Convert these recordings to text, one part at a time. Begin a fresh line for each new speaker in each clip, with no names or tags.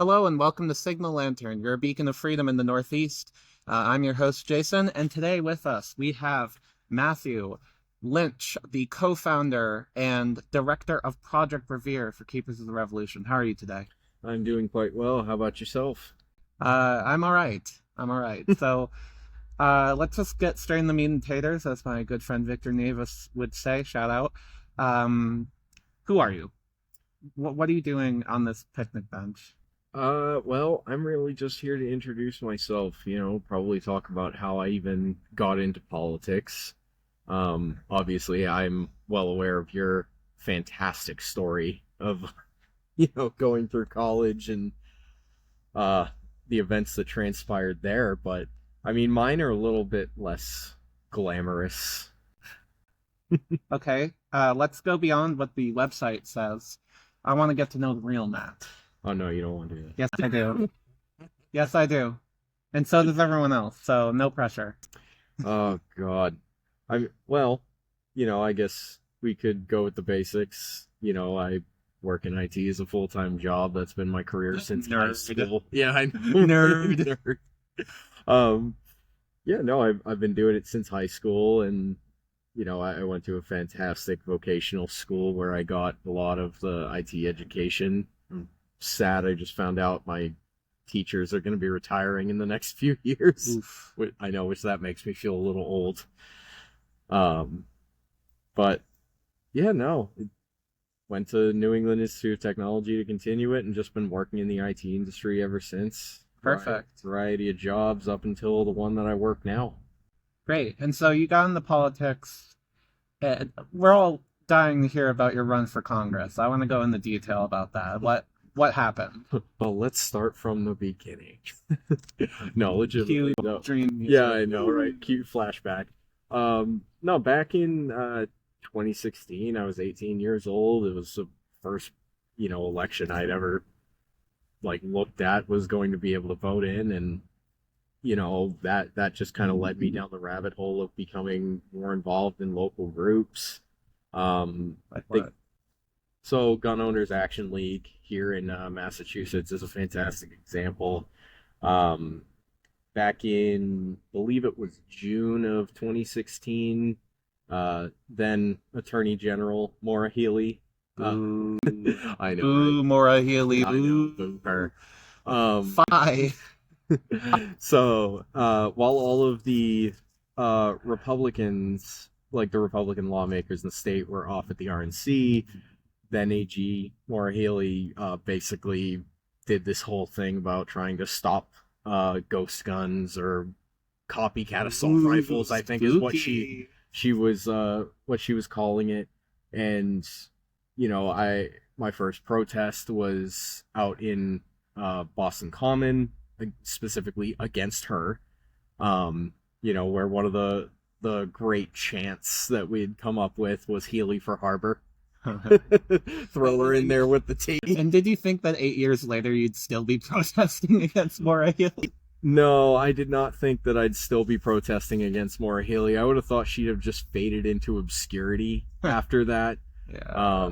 Hello and welcome to Signal Lantern, your beacon of freedom in the Northeast. I'm your host, Jason, and today with us we have Matthew Lynch, the co-founder and director of Project Revere for Keepers of the Revolution. How are you today?
I'm doing quite well. How about yourself?
I'm all right. I'm all right. So let's just get straight in the meat and taters, as my good friend Victor Nevis would say. Shout out. Um, who are you? What are you doing on this picnic bench?
Well, I'm really just here to introduce myself, probably talk about how I even got into politics. Obviously, I'm well aware of your fantastic story of, going through college and uh the events that transpired there, but I mean, mine are a little bit less glamorous.
Okay, let's go beyond what the website says. I want to get to know the real Matt.
Oh no, you don't want to do
Yes, I do. Yes, I do. And so does everyone else, so no pressure.
that. Oh God. I guess we could go with the basics. I work in IT as a full-time job. That's been my career since high school. Yeah, I know.
Nerd.
Nerd. Um, yeah, no, I've been doing it since high school, and I went to a fantastic vocational school where I got a lot of the IT education. I'm sad I just found out my teachers are going to be retiring in the next few years.
Oof.
I know, which that makes me feel a little old. Um, but yeah, no, went to New England Institute of Technology to continue it, and just been working in the IT industry ever since.
Perfect.
Variety of jobs up until the one that I work now.
Great. And so you got into politics. We're all dying to hear about your run for Congress. I want to go into detail about that. What happened?
Well, let's start from the beginning. No,
Cue
legitimately. No.
dream music.
Yeah, I know, right? Cute flashback. No, back in 2016, I was 18 years old. It was the first, election I'd ever looked at, was going to be able to vote in, and that just kind of led me down the rabbit hole of becoming more involved in local groups. I
Like
think
what?
so. Gun Owners Action League here in Massachusetts is a fantastic example. Um, Back in, believe it was June of 2016, then Attorney General Maura Healey. Uh,
Boo.
I know, right?
Boo, Maura Healey.
I know,
Boo.
boo her. Um,
Five.
so, while all of the Republicans, like the Republican lawmakers in the state, were off at the RNC, then AG Maura Healey basically did this whole thing about trying to stop ghost guns or copycat assault
Ooh,
rifles, I think is
spooky.
what she was calling it. And I my first protest was out in Boston Common, specifically against her. Where one of the great chants that we'd come up with was Healy for Harbor. Throw her in there with the T.
And did you think that 8 years later you'd still be protesting against Maura Healey?
No, I did not think that I'd still be protesting against Maura Healey. I would have thought she'd have just faded into obscurity after that.
Yeah.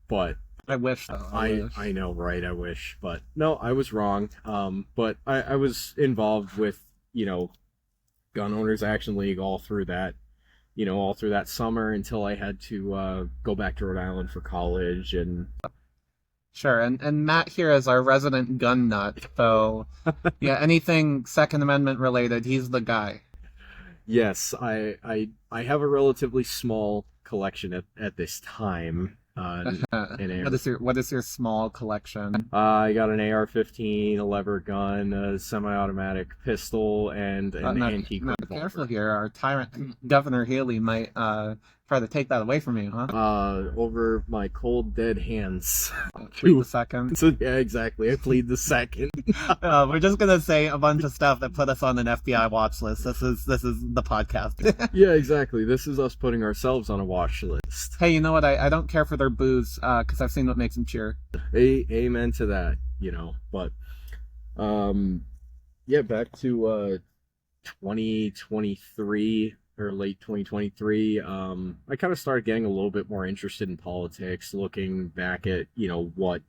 But
I wish though.
I know, right? I wish, but no, I was wrong. But I was involved with Gun Owners Action League all through that summer until I had to go back to Rhode Island for college. And
Sure, and Matt here is our resident gun nut, so yeah, anything Second Amendment related, he's the guy.
yes, I have a relatively small collection at this time. In
What is your small collection?
I got an AR-15, a lever gun, a semi-automatic pistol, and an antique revolver.
Careful here, our tyrant Governor Haley might try to take that away from you, huh?
Over my cold dead hands.
Plead the second.
So, yeah, exactly. I plead the second.
We're just gonna say a bunch of stuff that put us on an FBI watch list. This is the podcast.
Yeah, exactly. This is us putting ourselves on a watch list.
Hey, you know what? I don't care for their booze, because I've seen what makes them cheer.
Amen to that. But yeah, back to 2023 or late 2023. I kind of started getting a little bit more interested in politics, looking back at what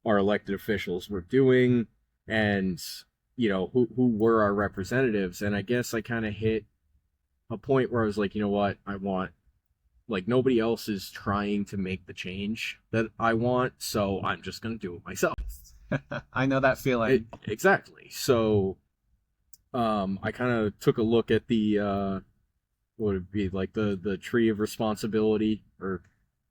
our elected officials were doing, and who were our representatives. And I guess I kind of hit a point where I was like, you know what, I want, like, nobody else is trying to make the change that I want, so I'm just gonna do it myself.
I know that feeling.
Exactly. So I kind of took a look at the what would it be, like the tree of responsibility, or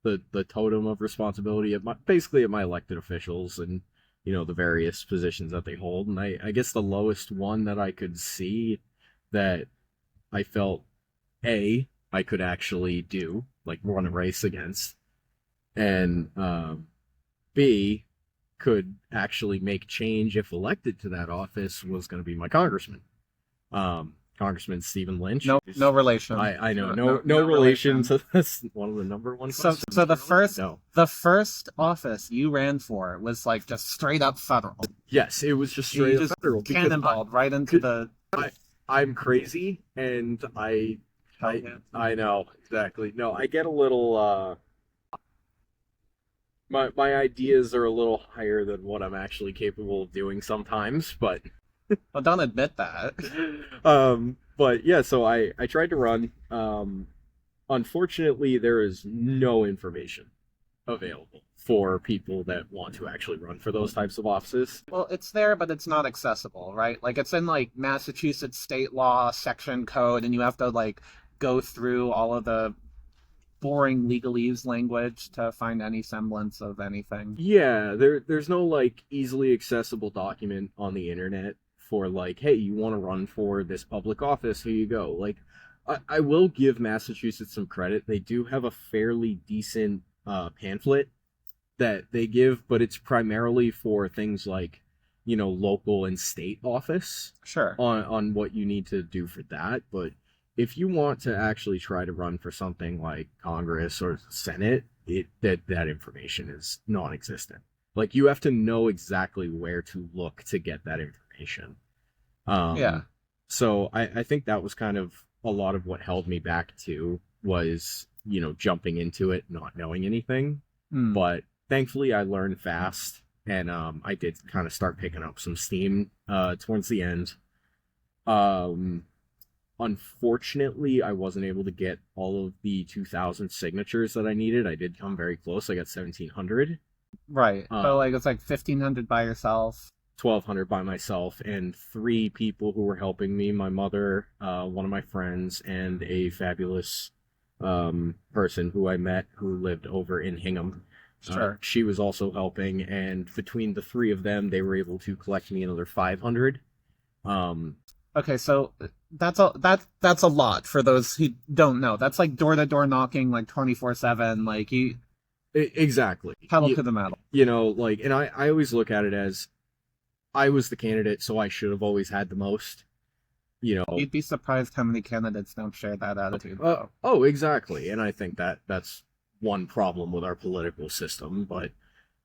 the totem of responsibility of basically at my elected officials, and the various positions that they hold. And I guess the lowest one that I could see that I felt I could actually do, like, run a race against, and B, could actually make change if elected to that office, was going to be my congressman. Congressman Stephen Lynch.
No relation.
I know, no relation to this, one of the number one
So
questions.
so the first
No.
the first office you ran for was like just straight up federal.
Yes, it was just
You
straight
just
up federal, because
cannonballed right into the.
I'm crazy, and I know exactly. No, I get a little my ideas are a little higher than what I'm actually capable of doing sometimes, but
Well, don't admit that.
but yeah, so I tried to run. Unfortunately, there is no information available for people that want to actually run for those types of offices.
Well, it's there, but it's not accessible, right? Like it's in like Massachusetts state law section code, and you have to like go through all of the boring legalese language to find any semblance of anything.
Yeah, there's no, like, easily accessible document on the internet for, like, hey, you want to run for this public office, here you go. Like, I will give Massachusetts some credit. They do have a fairly decent pamphlet that they give, but it's primarily for things like, local and state office
Sure.
on what you need to do for that. But if you want to actually try to run for something like Congress or Senate, that information is non-existent. Like, you have to know exactly where to look to get that information.
Yeah.
So I think that was kind of a lot of what held me back too, was, jumping into it, not knowing anything. But thankfully I learned fast, and I did kind of start picking up some steam towards the end. Unfortunately, I wasn't able to get all of the 2,000 signatures that I needed. I did come very close. I got 1,700.
Right. So like it's like 1,500 by yourself.
1,200 by myself, and 3 people who were helping me: my mother, one of my friends, and a fabulous person who I met who lived over in Hingham.
Sure.
She was also helping, and between the 3 of them, they were able to collect me another 500.
Okay, so that's a lot for those who don't know. That's like door to door knocking, like 24/7. Like you
Exactly.
pedal to the metal.
Like, and I always look at it as, I was the candidate, so I should have always had the most.
You'd be surprised how many candidates don't share that attitude.
Oh, exactly. And I think that's one problem with our political system. But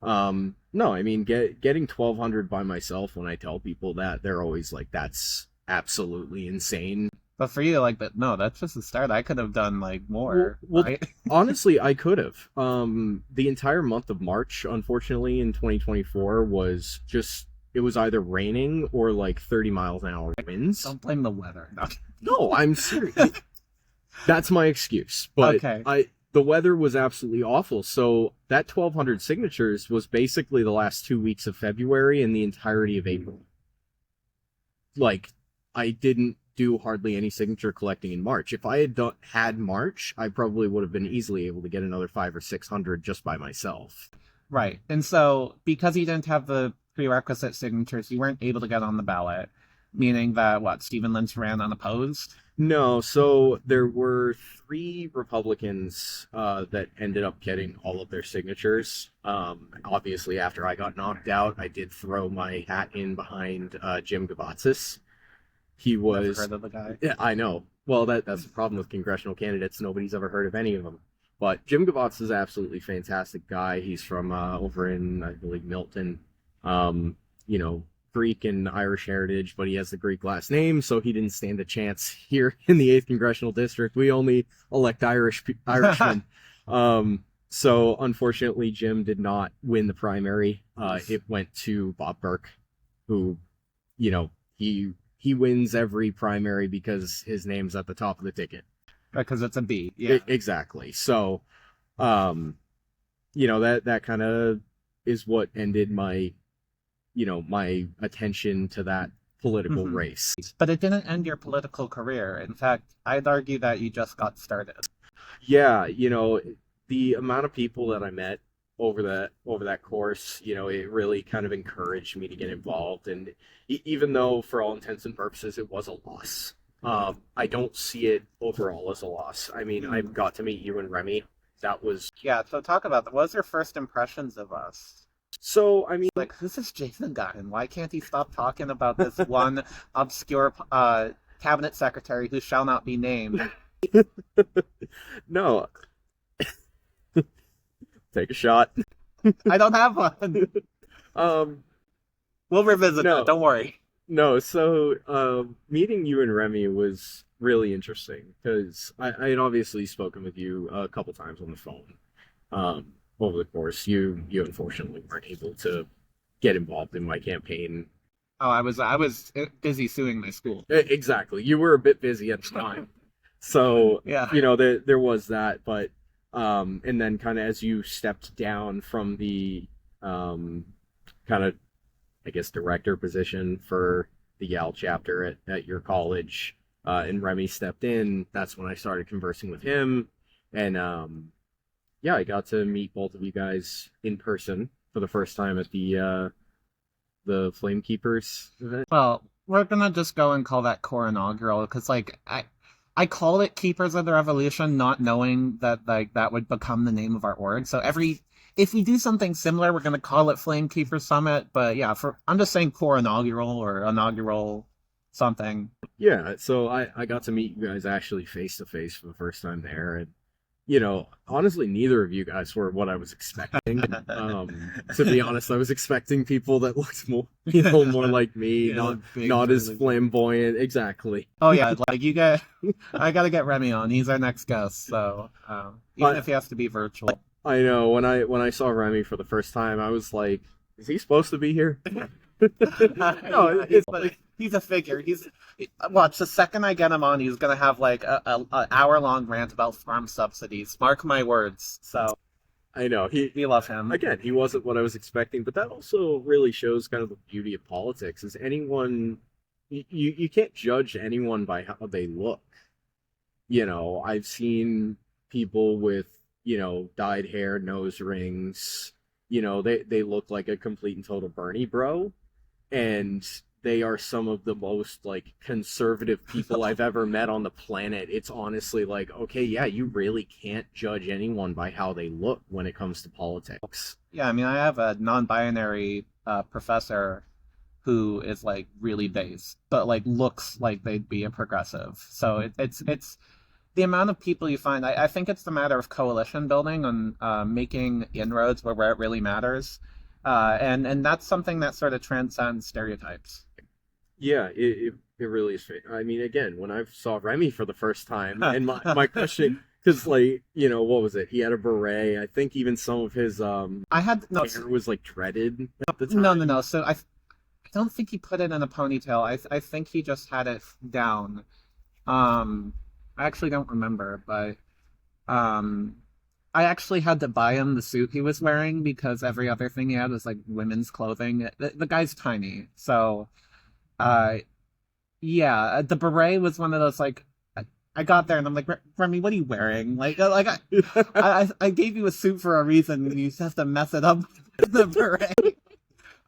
no, I mean, getting 1,200 by myself, when I tell people that, they're always like, that's absolutely insane.
But for you, like, but no, that's just the start. I could have done like more, right?
Honestly, I could have. The entire month of March, unfortunately, in 2024 was just, it was either raining or like 30 miles an hour winds.
Don't blame the weather.
No, I'm serious. That's my excuse. But
okay.
The weather was absolutely awful. So that 1,200 signatures was basically the last 2 weeks of February and the entirety of April. Like, I didn't do hardly any signature collecting in March. If I had March, I probably would have been easily able to get another 500 or 600 just by myself.
Right. And so because you didn't have the prerequisite signatures, you weren't able to get on the ballot, meaning that Stephen Lynch ran unopposed?
No, so there were 3 Republicans that ended up getting all of their signatures. Obviously, after I got knocked out, I did throw my hat in behind Jim Gavatzis. He was...
Never heard of the guy.
Yeah, I know. Well, that's the problem with congressional candidates. Nobody's ever heard of any of them. But Jim Gavatzis is an absolutely fantastic guy. He's from over in, I believe, Milton. Greek and Irish heritage, but he has the Greek last name, so he didn't stand a chance here in the 8th Congressional District. We only elect Irishmen. So unfortunately, Jim did not win the primary. It went to Bob Burke, who, you know, he wins every primary because his name's at the top of the ticket.
Because it's a B. Yeah.
Exactly. So, um, that kind of is what ended my, my attention to that political
Mhm.
race.
But it didn't end your political career. In fact, I'd argue that you just got started.
Yeah, the amount of people that I met over that course, it really kind of encouraged me to get involved. And even though, for all intents and purposes, it was a loss, I don't see it overall as a loss. I mean, I got to meet you and Remy. That was
Yeah, so talk about that. What was your first impressions of us?
so. I mean,
Like, who's this Jason guy, and why can't he stop talking about this one obscure cabinet secretary who shall not be named?
no, take a shot.
I don't have one.
Um,
We'll revisit
no,
that. Don't worry.
no. So, meeting you and Remy was really interesting because I had obviously spoken with you a couple times on the phone. Over the course, you unfortunately weren't able to get involved in my campaign.
Oh, I was busy suing my school.
Exactly, you were a bit busy at the time, so
Yeah.
there was that. But and then kind of as you stepped down from the kind of, I guess, director position for the Yale chapter at your college, and Remy stepped in. That's when I started conversing with him, and yeah, I got to meet both of you guys in person for the first time at the Flame Keepers event.
Well, we're gonna just go and call that core inaugural because, like, I call it Keepers of the Revolution, not knowing that like that would become the name of our org. So if we do something similar, we're gonna call it Flame Keeper Summit. But yeah, I'm just saying core inaugural or inaugural something.
Yeah, so I got to meet you guys actually face to face for the first time there, and honestly, neither of you guys were what I was expecting. To be honest, I was expecting people that looked more like me,
Yeah,
not
big,
not as
really-
flamboyant. Exactly.
Oh yeah, like I gotta get Remy on. He's our next guest, so even
But
if he has to be virtual.
I know when I saw Remy for the first time, I was like, is he supposed to be here? No, it's like
He's a figure. Watch, the second I get him on, he's gonna have like a hour-long rant about farm subsidies. Mark my words. So
I know
we love him.
again, he wasn't what I was expecting, but that also really shows kind of the beauty of politics. Is anyone you can't judge anyone by how they look. I've seen people with, dyed hair, nose rings. They look like a complete and total Bernie bro, and they are some of the most like conservative people I've ever met on the planet. It's honestly like, okay, yeah, you really can't judge anyone by how they look when it comes to politics.
Yeah, I mean, I have a non-binary professor who is like really base, but like looks like they'd be a progressive. So it's the amount of people you find. I think it's the matter of coalition building and making inroads where it really matters. And that's something that sort of transcends stereotypes.
Yeah, it really is. I mean, again, when I saw Remy for the first time, and my question, because like, what was it? He had a beret. I think even some of his
I had no,
hair was like dreaded at the time.
no. So I don't think he put it in a ponytail. I think he just had it down. I actually don't remember, but um, I actually had to buy him the suit he was wearing because every other thing he had was like women's clothing. The guy's tiny, so uh, yeah, the beret was one of those like. I got there and I'm like, Remy, what are you wearing? I gave you a suit for a reason, and you just have to mess it up with the beret.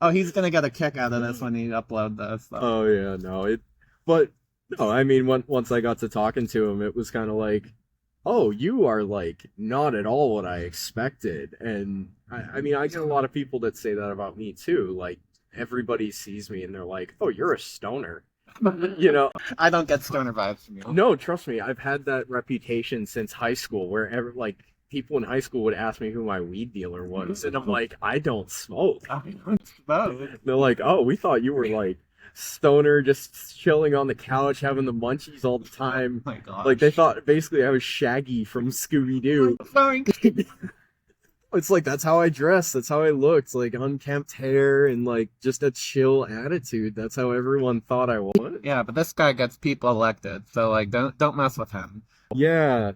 Oh, he's gonna get a kick out of this when you upload this. So.
Oh yeah, no, but no, I mean, once I got to talking to him, it was kind of like, oh, you are like not at all what I expected. And I mean, I get a lot of people that say that about me too. Like, everybody sees me and they're like, oh, you're a stoner.
I don't get stoner vibes from you.
No, trust me, I've had that reputation since high school, where like people in high school would ask me who my weed dealer was, and I'm like, I don't smoke.
I don't smoke.
They're like, oh, we thought you were like stoner, just chilling on the couch, having the munchies all the time.
Oh my gosh.
Like, they thought basically I was Shaggy from Scooby Doo.
Sorry.
It's like that's how I dress, that's how I looked, like unkempt hair and like just a chill attitude. That's how everyone thought I was.
Yeah, but this guy gets people elected, so like don't mess with him.
Yeah,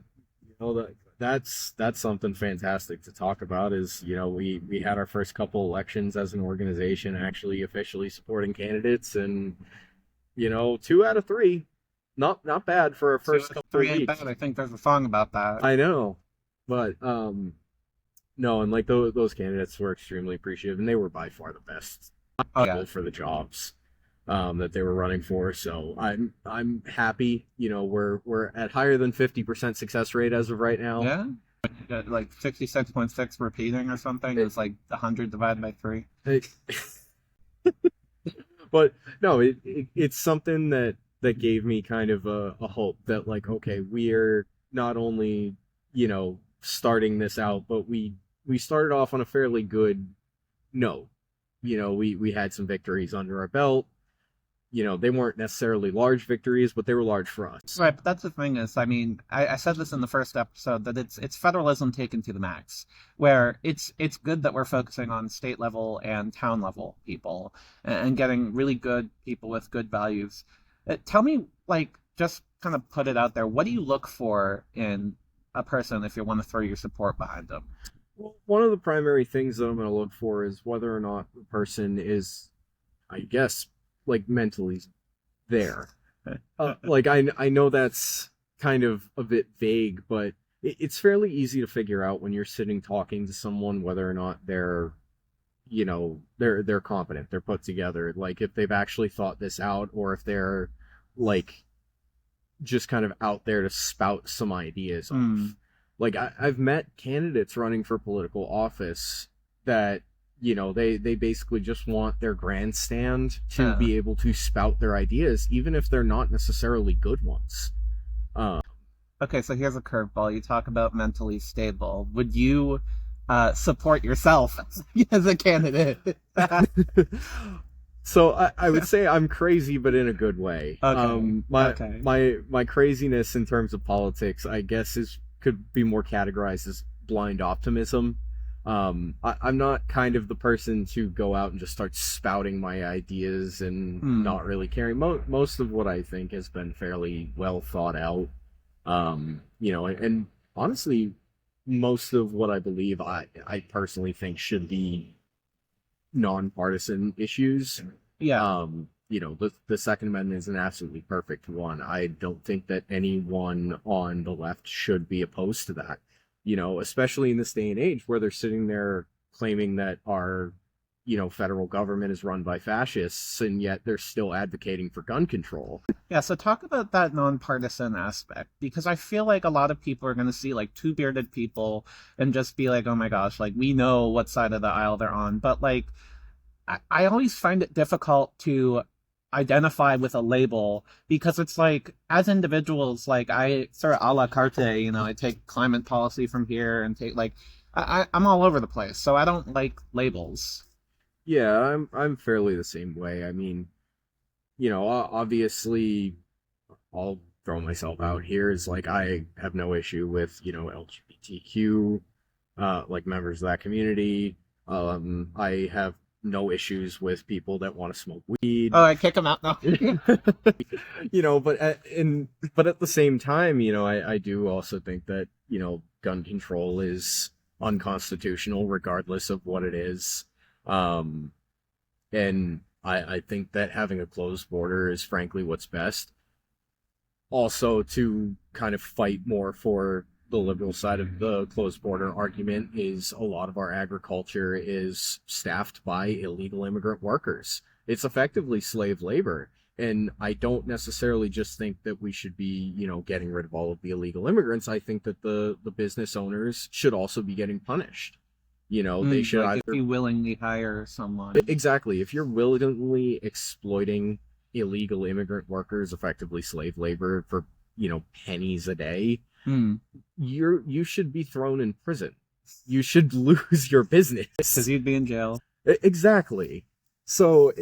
that's something fantastic to talk about is, we had our first couple elections as an organization actually officially supporting candidates, and 2 out of 3, not bad for our first couple
Three
of
ain't
weeks.
bad. I think there's a song about that.
I know, but no, and like those candidates were extremely appreciative, and they were by far the best
Oh yeah.
people for the jobs that they were running for. So I'm happy. We're at higher than 50% success rate as of right now.
Yeah. Like 66.6 repeating or something is like 100 divided by 3.
It- but no, it's something that gave me kind of a hope that, like, okay, we're not only starting this out, but we started off on a fairly good note. We had some victories under our belt. They weren't necessarily large victories, but they were large for us.
Right, but that's the thing is, I mean, I said this in the first episode that it's federalism taken to the max, where it's good that we're focusing on state level and town level people and getting really good people with good values. Tell me, like, just kind of put it out there. What do you look for in a person if you want to throw your support behind them?
Well, one of the primary things that I'm going to look for is whether or not the person is, I guess, like mentally there. Like I know that's kind of a bit vague, but it's fairly easy to figure out when you're sitting talking to someone whether or not they're competent, they're put together, like if they've actually thought this out, or if they're like just kind of out there to spout some ideas off. Like I've met candidates running for political office that they basically just want their grandstand to be able to spout their ideas, even if they're not necessarily good ones.
Okay, so here's a curveball. You talk about mentally stable. Would you support yourself as a candidate?
So I would say I'm crazy, but in a good way.
Okay.
My
Okay.
my craziness in terms of politics, I guess, could be more categorized as blind optimism. I'm not kind of the person to go out and just start spouting my ideas and not really caring. Most of what I think has been fairly well thought out. And honestly, most of what I believe, I personally think should be nonpartisan issues.
Yeah.
The Second Amendment is an absolutely perfect one. I don't think that anyone on the left should be opposed to that. Especially in this day and age where they're sitting there claiming that our, federal government is run by fascists, and yet they're still advocating for gun control.
Yeah, so talk about that nonpartisan aspect, because I feel like a lot of people are going to see like two bearded people and just be like, oh my gosh, like we know what side of the aisle they're on. But like, I always find it difficult to identify with a label because it's like, as individuals, like I sort of a la carte, I take climate policy from here and take like, I'm all over the place. So I don't like labels.
Yeah, I'm fairly the same way. I mean, obviously, I'll throw myself out here is like I have no issue with LGBTQ, like members of that community. I have no issues with people that want to smoke weed.
Oh, I kick them out now.
But at the same time, I do also think that gun control is unconstitutional regardless of what it is. And I think that having a closed border is frankly what's best. Also, to kind of fight more for the liberal side of the closed border argument, is a lot of our agriculture is staffed by illegal immigrant workers. It's effectively slave labor. And I don't necessarily just think that we should be, getting rid of all of the illegal immigrants. I think that the business owners should also be getting punished. They should
like
either...
if you willingly hire someone.
Exactly. If you're willingly exploiting illegal immigrant workers, effectively slave labor, for, pennies a day, you should be thrown in prison. You should lose your business.
Because you'd be in jail.
Exactly. So,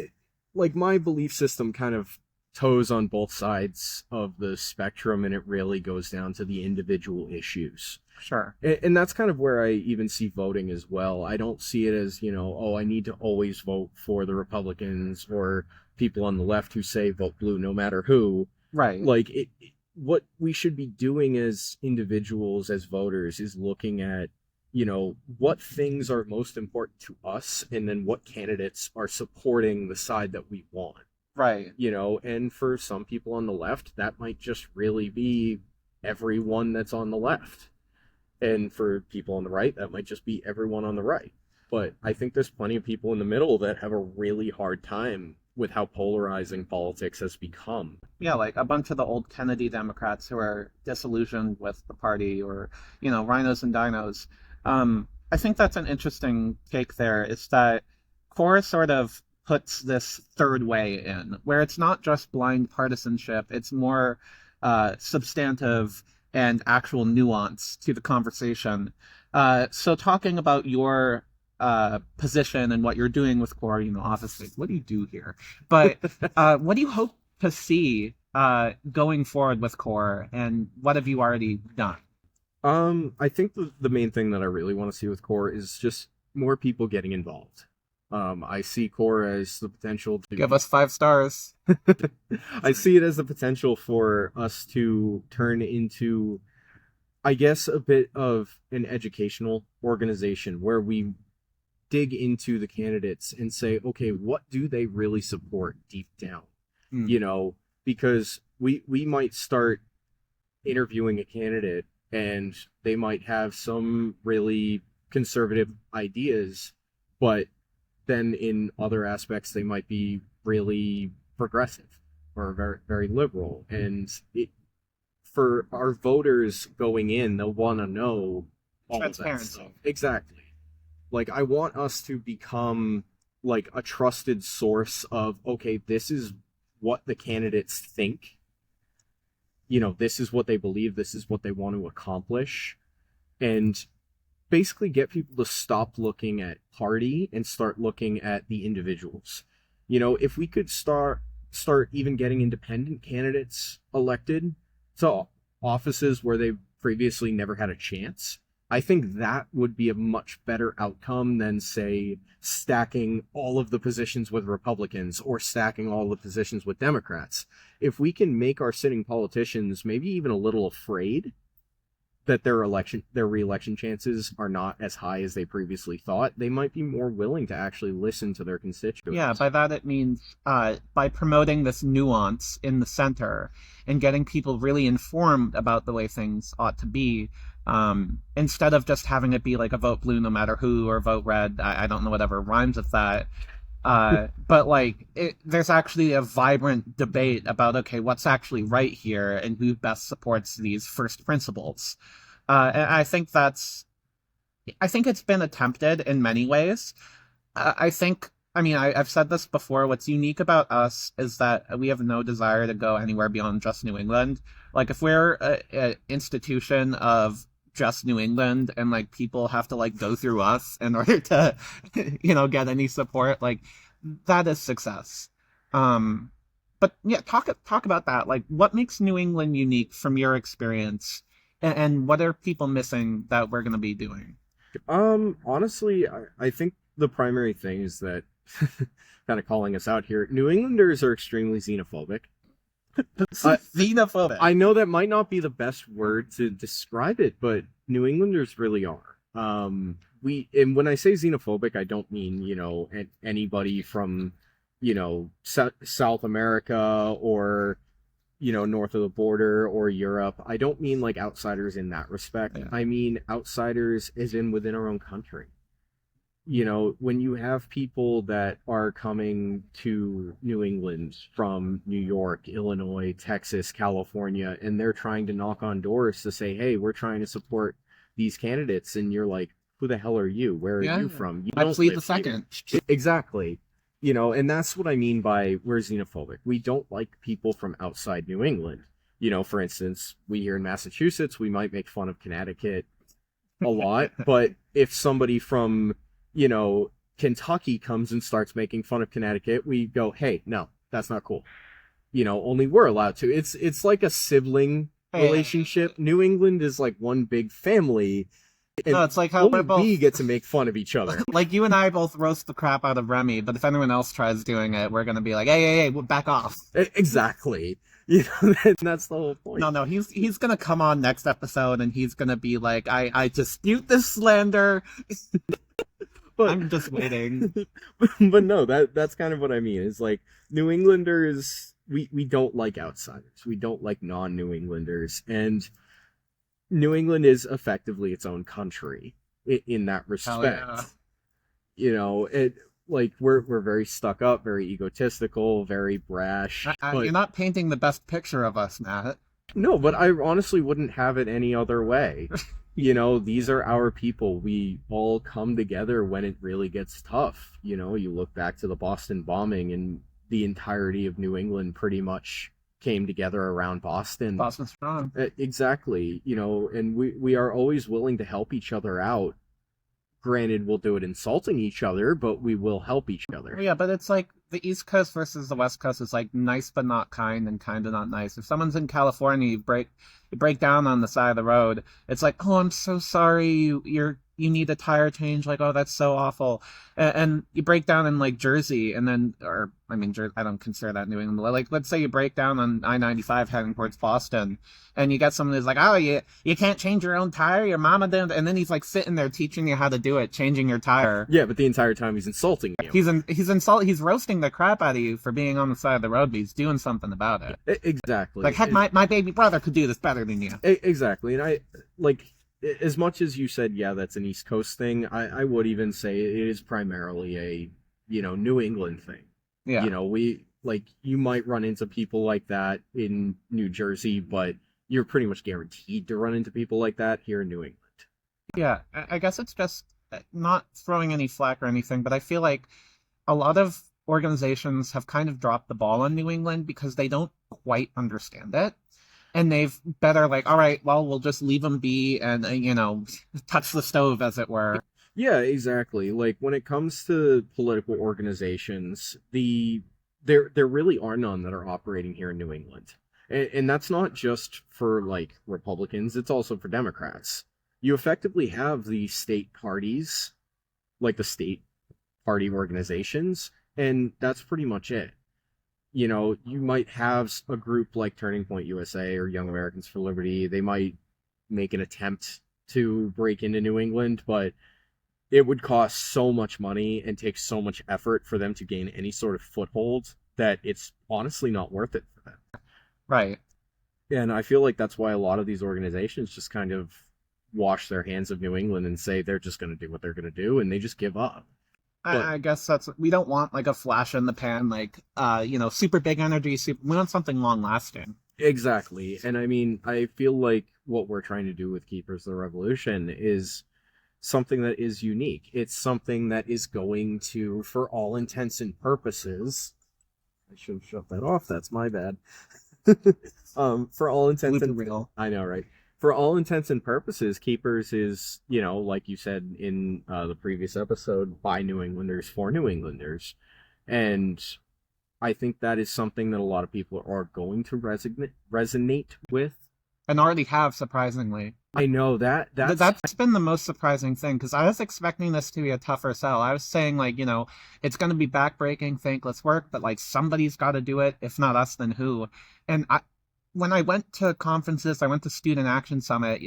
like, my belief system kind of toes on both sides of the spectrum, and it really goes down to the individual issues.
Sure.
And that's kind of where I even see voting as well. I don't see it as, oh, I need to always vote for the Republicans or people on the left who say vote blue no matter who.
Right.
Like, what we should be doing as individuals, as voters, is looking at, what things are most important to us, and then what candidates are supporting the side that we want.
Right.
And for some people on the left, that might just really be everyone that's on the left. And for people on the right, that might just be everyone on the right. But I think there's plenty of people in the middle that have a really hard time with how polarizing politics has become.
Yeah, like a bunch of the old Kennedy Democrats who are disillusioned with the party, or, rhinos and dinos. I think that's an interesting take there, is that CORE sort of puts this third way in, where it's not just blind partisanship, it's more substantive and actual nuance to the conversation. So talking about your position and what you're doing with CORE, obviously, what do you do here? But what do you hope to see going forward with CORE, and what have you already done?
I think the main thing that I really want to see with CORE is just more people getting involved. I see CORE as the potential to
give us 5 stars.
I see it as the potential for us to turn into, I guess, a bit of an educational organization where we dig into the candidates and say, okay, what do they really support deep down? Because we might start interviewing a candidate and they might have some really conservative ideas, but then in other aspects they might be really progressive or very, very liberal. And for our voters going in, they'll want to know all of that stuff. Exactly. Like, I want us to become like a trusted source of, okay, this is what the candidates think. This is what they believe, this is what they want to accomplish. And basically get people to stop looking at party and start looking at the individuals. If we could start even getting independent candidates elected to offices where they previously never had a chance, I think that would be a much better outcome than, say, stacking all of the positions with Republicans or stacking all the positions with Democrats. If we can make our sitting politicians maybe even a little afraid that their re-election chances are not as high as they previously thought, they might be more willing to actually listen to their constituents.
Yeah, by that it means by promoting this nuance in the center and getting people really informed about the way things ought to be, instead of just having it be like a vote blue no matter who, or vote red. I don't know whatever rhymes with that. But like, there's actually a vibrant debate about, okay, what's actually right here and who best supports these first principles. And I think it's been attempted in many ways. I've said this before, what's unique about us is that we have no desire to go anywhere beyond just New England. Like, if we're an institution of just New England and like people have to like go through us in order to get any support, like, that is success. But yeah, talk about that. Like, what makes New England unique from your experience, and what are people missing that we're going to be doing?
Honestly, I think the primary thing is that, kind of calling us out here, New Englanders are extremely xenophobic.
Xenophobic.
I know that might not be the best word to describe it, but New Englanders really are. And when I say xenophobic, I don't mean, anybody from, South America or, north of the border or Europe. I don't mean like outsiders in that respect. Yeah. I mean outsiders as in within our own country. When you have people that are coming to New England from New York, Illinois, Texas, California, and they're trying to knock on doors to say, hey, we're trying to support these candidates, and you're like, who the hell are you? Where are you from? You
I plead the second.
Exactly. And that's what I mean by we're xenophobic. We don't like people from outside New England. For instance, we here in Massachusetts, we might make fun of Connecticut a lot, but if somebody from Kentucky comes and starts making fun of Connecticut, we go, hey, no, that's not cool. only we're allowed to. It's like a sibling
Hey,
relationship. New England is like one big family,
no,
and
it's like how
only
we're
we
both
get to make fun of each other.
like you and I both roast the crap out of Remy, but if anyone else tries doing it, we're gonna be like, hey, back off.
Exactly. That's the whole point.
No, he's gonna come on next episode and he's gonna be like, I dispute this slander.
But
I'm just waiting.
but no, that's kind of what I mean. Is like New Englanders, we don't like outsiders. We don't like non-New Englanders, and New England is effectively its own country in that
Hell
respect.
yeah.
It like we're very stuck up, very egotistical, very brash.
You're
But
not painting the best picture of us, Matt.
no, but I honestly wouldn't have it any other way. These are our people. We all come together when it really gets tough. You look back to the Boston bombing, and the entirety of New England pretty much came together around Boston.
Boston Strong.
Exactly. And we are always willing to help each other out. Granted, we'll do it insulting each other, but we will help each other.
Yeah, but it's like the East Coast versus the West Coast is like nice but not kind and kind of not nice. If someone's in California, you break down on the side of the road. It's like, oh, I'm so sorry. You need a tire change. Like, oh, that's so awful. And you break down in like Jersey, and then, or I mean, I don't consider that New England. But like, let's say you break down on I-95 heading towards Boston, and you get someone who's like, oh, you can't change your own tire. Your mama didn't. And then he's like sitting there teaching you how to do it, changing your tire.
Yeah, but the entire time he's insulting you.
He's roasting the crap out of you for being on the side of the road, but he's doing something about it.
Exactly.
Like, heck, my baby brother could do this better than you.
Exactly. And I like, as much as you said, yeah, that's an East Coast thing, I would even say it is primarily a, New England thing.
Yeah.
We like, you might run into people like that in New Jersey, but you're pretty much guaranteed to run into people like that here in New England.
Yeah, I guess it's just not throwing any flack or anything, but I feel like a lot of organizations have kind of dropped the ball on New England because they don't quite understand it. And they've better like, all right, well, we'll just leave them be and, touch the stove, as it were.
Yeah, exactly. Like when it comes to political organizations, there really are none that are operating here in New England. And that's not just for like Republicans, it's also for Democrats. You effectively have the state parties, like the state party organizations, and that's pretty much it. You might have a group like Turning Point USA or Young Americans for Liberty. They might make an attempt to break into New England, but it would cost so much money and take so much effort for them to gain any sort of foothold that it's honestly not worth it for them.
Right.
And I feel like that's why a lot of these organizations just kind of wash their hands of New England and say they're just going to do what they're going to do, and they just give up.
I guess we don't want like a flash in the pan, like, super big energy. We want something long lasting.
Exactly. And I mean, I feel like what we're trying to do with Keepers of the Revolution is something that is unique. It's something that is going to, for all intents and purposes, I should have shut that off. That's my bad. For all intents and
real.
I know, right? For all intents and purposes, Keepers is, like you said in the previous episode, by New Englanders for New Englanders. And I think that is something that a lot of people are going to resonate with.
And already have, surprisingly.
I know that's
been the most surprising thing, because I was expecting this to be a tougher sell. I was saying, like, it's going to be backbreaking, thankless work, but, like, somebody's got to do it. If not us, then who? And when I went to conferences, I went to Student Action Summit,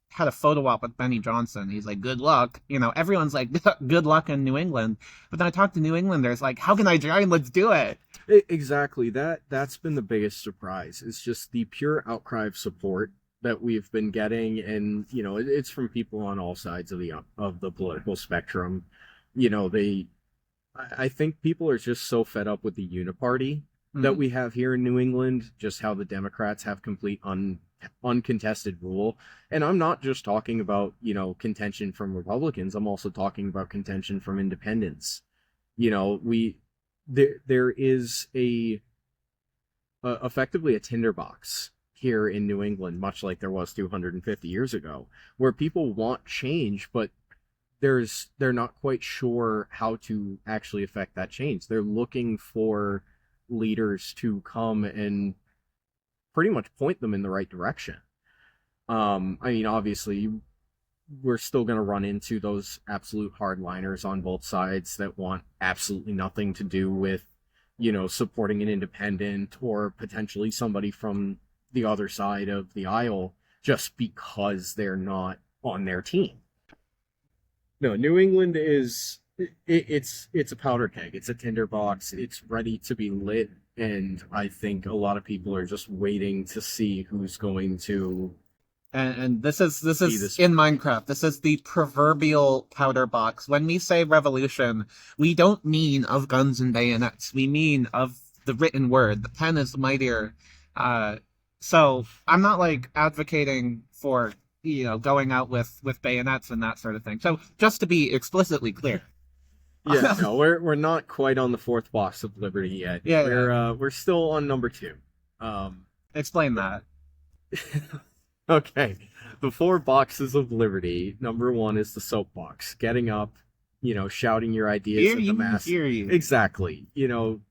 had a photo op with Benny Johnson. He's like, good luck. Everyone's like, good luck in New England. But then I talked to New Englanders, like, how can I join? Let's do it.
Exactly. That's been the biggest surprise. It's just the pure outcry of support that we've been getting, and it's from people on all sides of the political spectrum. I think people are just so fed up with the uniparty that we have here in New England, just how the Democrats have complete uncontested rule. And I'm not just talking about, contention from Republicans. I'm also talking about contention from independents. There is effectively a tinderbox here in New England, much like there was 250 years ago, where people want change, but they're not quite sure how to actually affect that change. They're looking for leaders to come and pretty much point them in the right direction. I mean, obviously, we're still going to run into those absolute hardliners on both sides that want absolutely nothing to do with, supporting an independent or potentially somebody from the other side of the aisle just because they're not on their team. No, New England is it's a powder keg. It's a tinderbox. It's ready to be lit, and I think a lot of people are just waiting to see who's going to
And this is
this.
in Minecraft. This is the proverbial powder box. When we say revolution, we don't mean of guns and bayonets. We mean of the written word. The pen is mightier. So I'm not like advocating for going out with bayonets and that sort of thing. So just to be explicitly clear.
Yeah, no, we're not quite on the fourth box of liberty yet.
Yeah,
we're still on number 2.
Explain that.
Okay, the 4 boxes of liberty. Number 1 is the soapbox, getting up, shouting your ideas at the mass.
Hear you.
Exactly,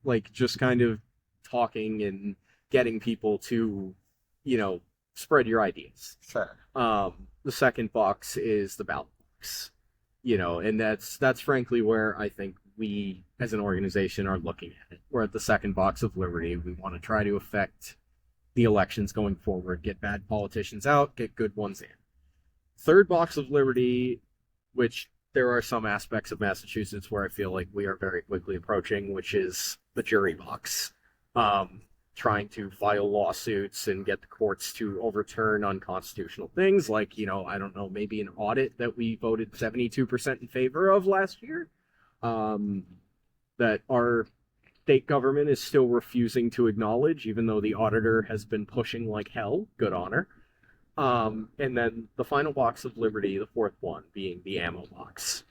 like just kind of talking and getting people to, spread your ideas.
Sure.
The second box is the ballot box, and that's frankly where I think we as an organization are looking at it. We're at the second box of liberty. We want to try to affect the elections going forward, get bad politicians out, get good ones in. Third box of liberty, which there are some aspects of Massachusetts where I feel like we are very quickly approaching, which is the jury box. Trying to file lawsuits and get the courts to overturn unconstitutional things like, I don't know, maybe an audit that we voted 72% in favor of last year, that our state government is still refusing to acknowledge, even though the auditor has been pushing like hell. Good honor. And then the final box of liberty, the fourth one, being the ammo box.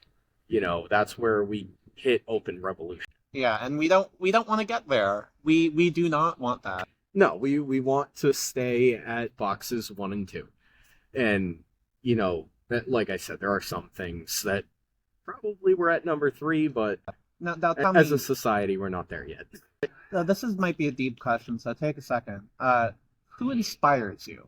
That's where we hit open revolution.
Yeah, and we don't want to get there. We do not want that.
No, we want to stay at boxes 1 and 2. And, that, like I said, there are some things that probably we're at number 3, but
Now
as a society, we're not there yet.
This might be a deep question, so take a second. Who inspires you?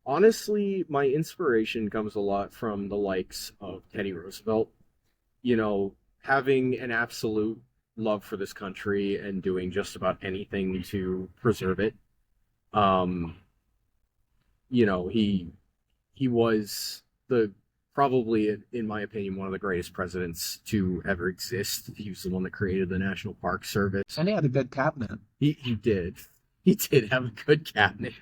Honestly, my inspiration comes a lot from the likes of Teddy Roosevelt. Having an absolute love for this country and doing just about anything to preserve it. He was probably, in my opinion, one of the greatest presidents to ever exist. He was the one that created the National Park Service.
And he had a good cabinet.
He did. He did have a good cabinet.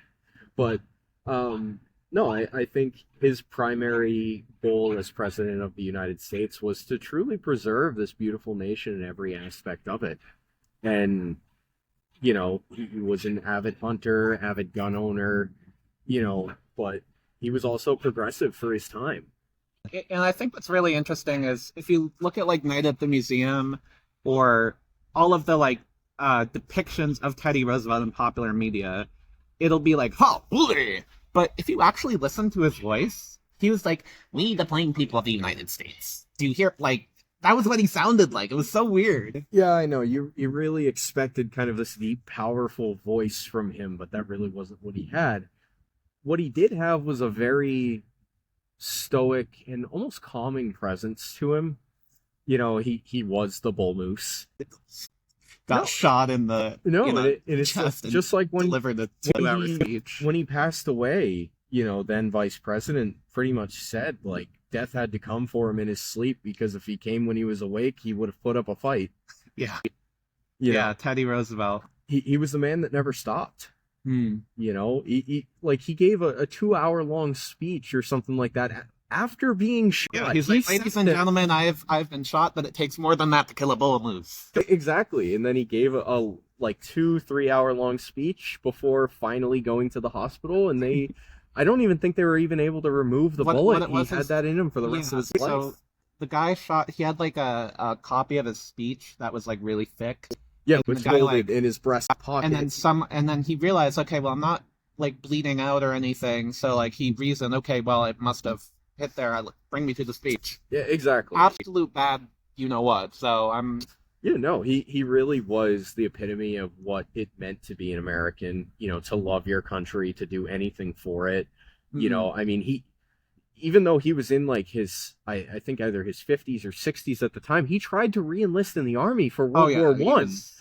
But no, I think his primary goal as president of the United States was to truly preserve this beautiful nation in every aspect of it. And, he was an avid hunter, avid gun owner, but he was also progressive for his time.
And I think what's really interesting is if you look at like Night at the Museum or all of the like depictions of Teddy Roosevelt in popular media, it'll be like, oh, bleh. But if you actually listen to his voice, he was like, "We, the plain people of the United States." Do you hear, like, that was what he sounded like. It was so weird.
Yeah, I know. You really expected kind of this deep, powerful voice from him, but that really wasn't what he had. What he did have was a very stoic and almost calming presence to him. He was the bull moose.
Got shot in the
it's
chest
just like when
delivered the 2-hour speech.
When he passed away, then Vice President pretty much said like death had to come for him in his sleep, because if he came when he was awake, he would have put up a fight.
Yeah. Yeah, Teddy Roosevelt.
He was the man that never stopped.
Hmm.
He gave a 2-hour long speech or something like that after being shot.
Yeah, he's like, ladies and gentlemen, I've been shot, but it takes more than that to kill a bull moose.
Exactly. And then he gave a 2-3 hour long speech before finally going to the hospital, and I don't even think they were even able to remove the bullet. He had that in him for the rest of his life.
So the guy he had like a copy of his speech that was like really thick.
Yeah, which folded in his breast pocket.
And then he realized, okay, well, I'm not like bleeding out or anything. So like he reasoned, okay, well, it must have hit there. Bring me to the speech.
Yeah, exactly.
Absolute bad, you know what. So
Yeah, no, he really was the epitome of what it meant to be an American, to love your country, to do anything for it.
Hmm.
I mean, even though he was in like I think either his 50s or 60s at the time, he tried to re-enlist in the army for
Oh
World War
yeah, he
One.
was.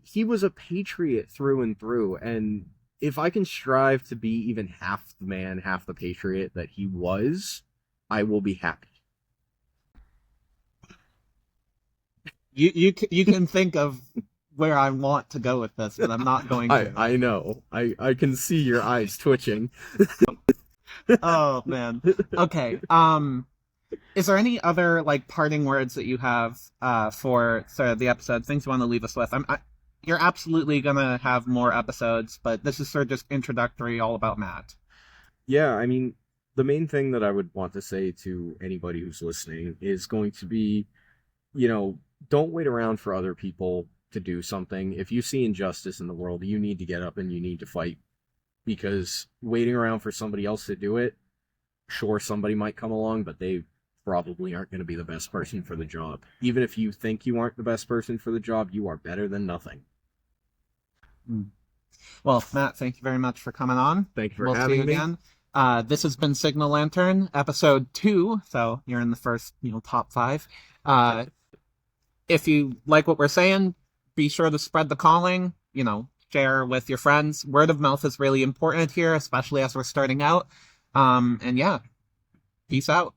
He was a patriot through and through, and if I can strive to be even half the man, half the patriot that he was, I will be happy.
You can think of where I want to go with this, but I'm not going
I
to.
I know. I can see your eyes twitching.
Oh man. Okay. Is there any other like parting words that you have for sort of the episode? Things you want to leave us with? You're absolutely gonna have more episodes, but this is sort of just introductory, all about Matt.
Yeah, I mean, the main thing that I would want to say to anybody who's listening is going to be, you know, don't wait around for other people to do something. If you see injustice in the world, you need to get up and you need to fight, because waiting around for somebody else to do it, sure, somebody might come along, but they probably aren't going to be the best person for the job. Even if you think you aren't the best person for the job, you are better than nothing.
Mm. Well, Matt, thank you very much for coming on.
Thank you for
We'll see you
having me.
again. This has been Signal Lantern, episode 2, so you're in the first, top 5. If you like what we're saying, be sure to spread the calling, share with your friends. Word of mouth is really important here, especially as we're starting out. And yeah, peace out.